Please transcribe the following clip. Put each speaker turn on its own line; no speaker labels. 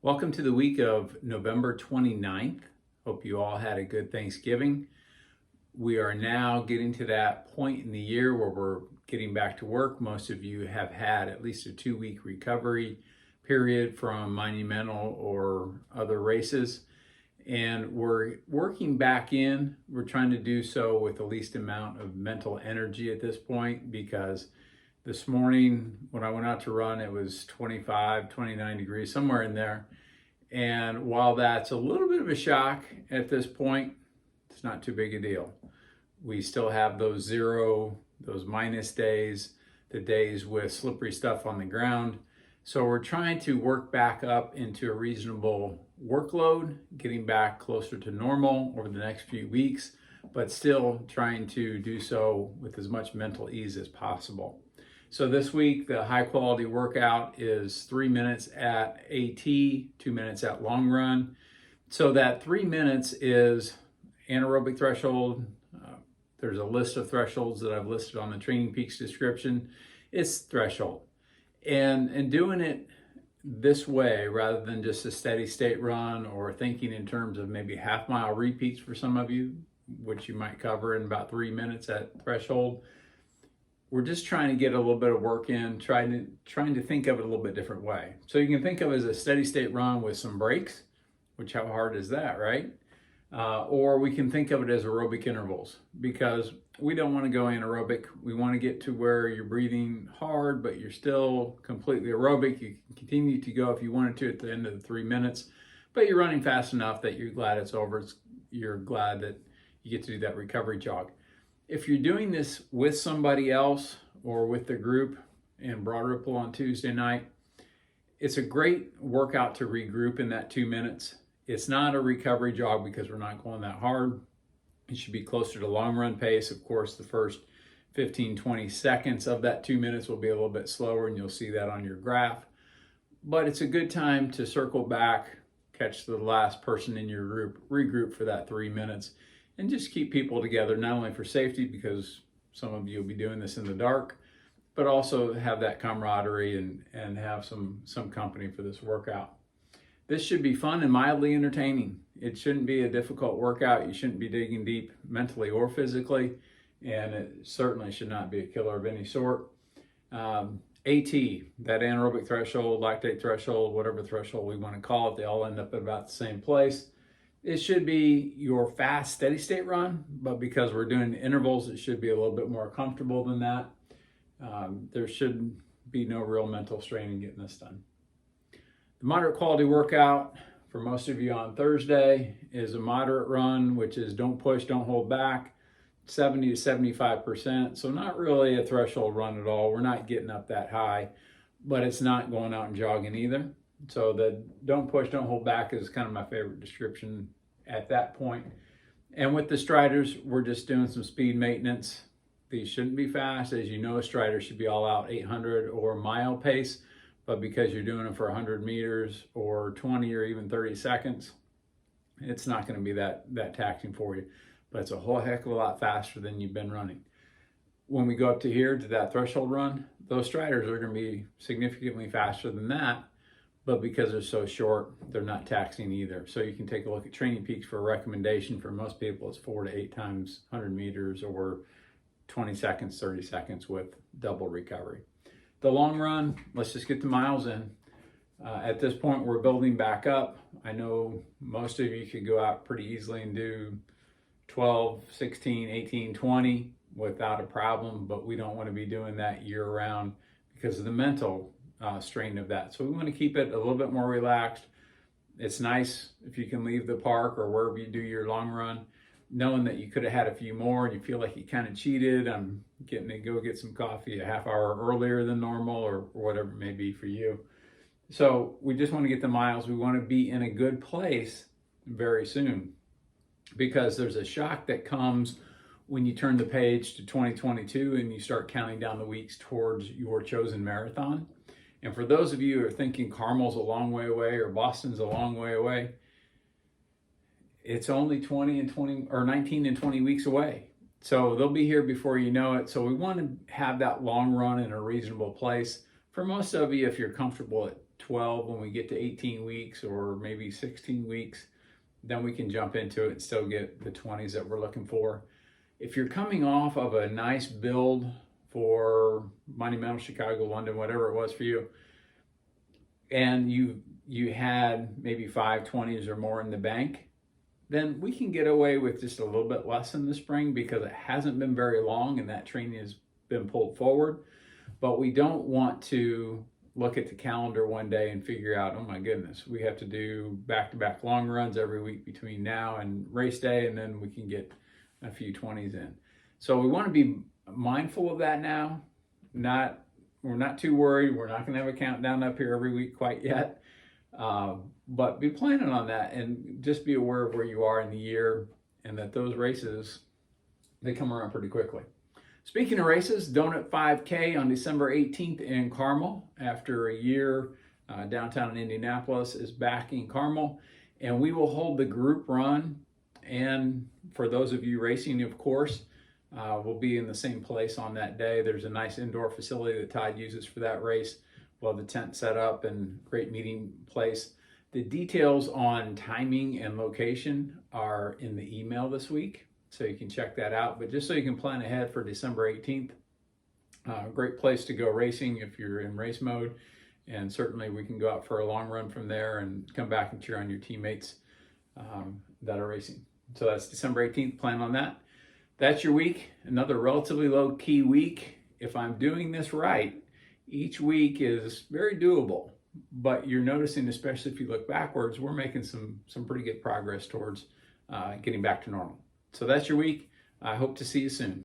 Welcome to the week of November 29th. Hope you all had a good Thanksgiving. We are now getting to that point in the year where we're getting back to work. Most of you have had at least a 2-week recovery period from monumental or other races. And we're working back in. We're trying to do so with the least amount of mental energy at this point, because this morning when I went out to run, it was 25, 29 degrees, somewhere in there. And while that's a little bit of a shock at this point, it's not too big a deal. We still have those minus days, the days with slippery stuff on the ground. So we're trying to work back up into a reasonable workload, getting back closer to normal over the next few weeks, but still trying to do so with as much mental ease as possible. So this week, the high quality workout is 3 minutes at AT, 2 minutes at long run. So that 3 minutes is anaerobic threshold. There's a list of thresholds that I've listed on the Training Peaks description. It's threshold. And doing it this way, rather than just a steady state run or thinking in terms of maybe half-mile repeats for some of you, which you might cover in about 3 minutes at threshold, we're just trying to get a little bit of work in, trying to think of it a little bit different way. So you can think of it as a steady state run with some breaks, which how hard is that, right? Or we can think of it as aerobic intervals, because we don't want to go anaerobic. We want to get to where you're breathing hard, but you're still completely aerobic. You can continue to go if you wanted to at the end of the 3 minutes, but you're running fast enough that you're glad it's over. You're glad that you get to do that recovery jog. If you're doing this with somebody else or with the group in Broad Ripple on Tuesday night, it's a great workout to regroup in that 2 minutes. It's not a recovery jog because we're not going that hard. It should be closer to long run pace. Of course, the first 15, 20 seconds of that 2 minutes will be a little bit slower, and you'll see that on your graph. But it's a good time to circle back, catch the last person in your group, regroup for that 3 minutes, and just keep people together, not only for safety, because some of you will be doing this in the dark, but also have that camaraderie and have some company for this workout. This should be fun and mildly entertaining. It shouldn't be a difficult workout. You shouldn't be digging deep mentally or physically, and it certainly should not be a killer of any sort. AT, that anaerobic threshold, lactate threshold, whatever threshold we want to call it, they all end up at about the same place. It should be your fast, steady state run, but because we're doing intervals, it should be a little bit more comfortable than that. There should be no real mental strain in getting this done. The moderate quality workout for most of you on Thursday is a moderate run, which is don't push, don't hold back, 70 to 75%. So not really a threshold run at all. We're not getting up that high, but it's not going out and jogging either. So the don't push, don't hold back is kind of my favorite description at that point. And with the striders, we're just doing some speed maintenance. These shouldn't be fast. As you know, a strider should be all out 800 or mile pace, but because you're doing them for 100 meters or 20 or even 30 seconds, it's not going to be that taxing for you, but it's a whole heck of a lot faster than you've been running. When we go up to here to that threshold run, those striders are going to be significantly faster than that, but because they're so short, they're not taxing either. So you can take a look at Training Peaks for a recommendation. For most people, it's 4 to 8 times 100 meters or 20 seconds, 30 seconds with double recovery. The long run, let's just get the miles in. At this point, we're building back up. I know most of you could go out pretty easily and do 12, 16, 18, 20 without a problem, but we don't want to be doing that year round because of the mental strain of that. So we want to keep it a little bit more relaxed. It's nice if you can leave the park or wherever you do your long run, knowing that you could have had a few more and you feel like you kind of cheated. I'm getting to go get some coffee a half hour earlier than normal or whatever it may be for you. So we just want to get the miles. We want to be in a good place very soon, because there's a shock that comes when you turn the page to 2022 and you start counting down the weeks towards your chosen marathon. And for those of you who are thinking Carmel's a long way away or Boston's a long way away, it's only 19 and 20 weeks away. So they'll be here before you know it. So we want to have that long run in a reasonable place. For most of you, if you're comfortable at 12 when we get to 18 weeks or maybe 16 weeks. Then we can jump into it and still get the 20s that we're looking for. If you're coming off of a nice build for Monumental, Chicago, London, whatever it was for you, and you had maybe 5 20s or more in the bank, then we can get away with just a little bit less in the spring because it hasn't been very long and that training has been pulled forward. But we don't want to look at the calendar one day and figure out, oh my goodness, we have to do back-to-back long runs every week between now and race day, and then we can get a few 20s in. So we want to be mindful of that now. We're not too worried. We're not going to have a countdown up here every week quite yet. But be planning on that and just be aware of where you are in the year and that those races, they come around pretty quickly. Speaking of races, Donut 5K on December 18th in Carmel. After a year, downtown in Indianapolis is back in Carmel, and we will hold the group run. And for those of you racing, of course, we'll be in the same place on that day. There's a nice indoor facility that Tide uses for that race. We'll have the tent set up and great meeting place. The details on timing and location are in the email this week, so you can check that out. But just so you can plan ahead for December 18th, great place to go racing if you're in race mode. And certainly we can go out for a long run from there and come back and cheer on your teammates that are racing. So that's December 18th, plan on that. That's your week, another relatively low-key week. If I'm doing this right, each week is very doable, but you're noticing, especially if you look backwards, we're making some pretty good progress towards getting back to normal. So that's your week. I hope to see you soon.